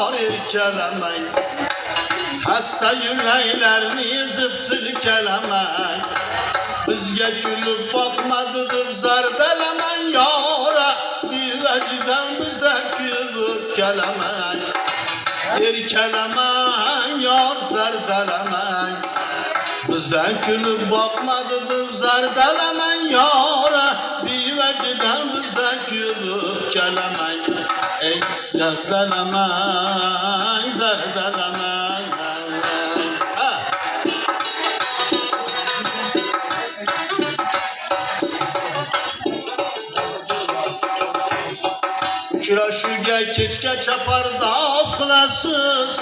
yar erkelemeyin. Hasta yüreklerini ezip tilkelemeyin. Bizge gülüp bakmadı dip zardelemeyin yara. Bir acıdan bizde gülüp gelemeyin. Erkelemeyin yar zardelemeyin. Bizden gülüp bakmadı dip zardelemeyin yara. Bir acıdan bizde gülüp gelemeyin. Ey zardelemeyin zardelemeyin. Kiraşıga keçke çapar dağız kılasız.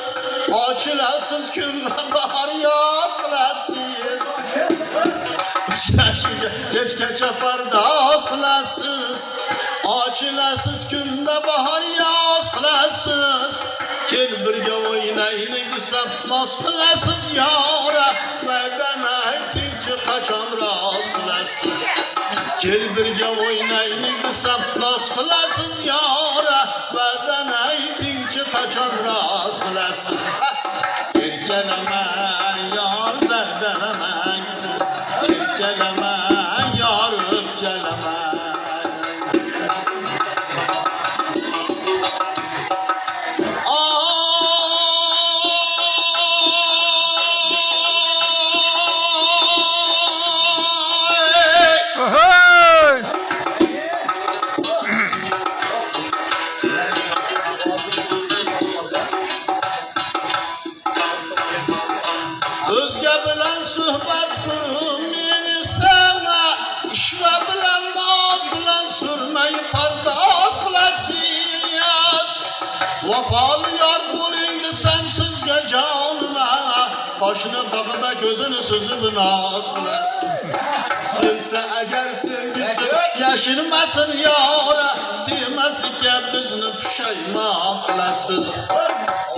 Açılasız günde bahar yaz kılasız. Kiraşıga keçke çapar dağız kılasız. Açılasız günde bahar yaz kılasız. Gel birge oynayın kısam naz kılasız yara. Ve ben aytinci kaçam raz kılasız. Gel birge oynayın kısam naz kılasız yara. Ve ben aytinci kaçam raz kılasız. Erkelemen yar zerdelemen. Erkelemen yar öpkelemen. Özge bilen sohbet kurum beni sevme. İşve bilen naz bilen sürmeyi pardaz bilesiniz. Vafalı yar bulundu sensizge canıma. Başını kapıda gözünü sözümü naz bilesiniz. Sevse eğer sevgisi yaşırmasın yara. Sevmezike bizni pişayman bilesiz.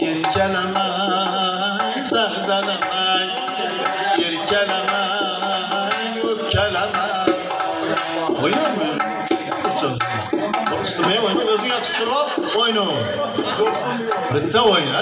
Erkelemen zerdelemen. Erkelemen öpkelemen. Oynar mı? Istemeye oyna, özün yatıştırma oyna. Bitti oyna.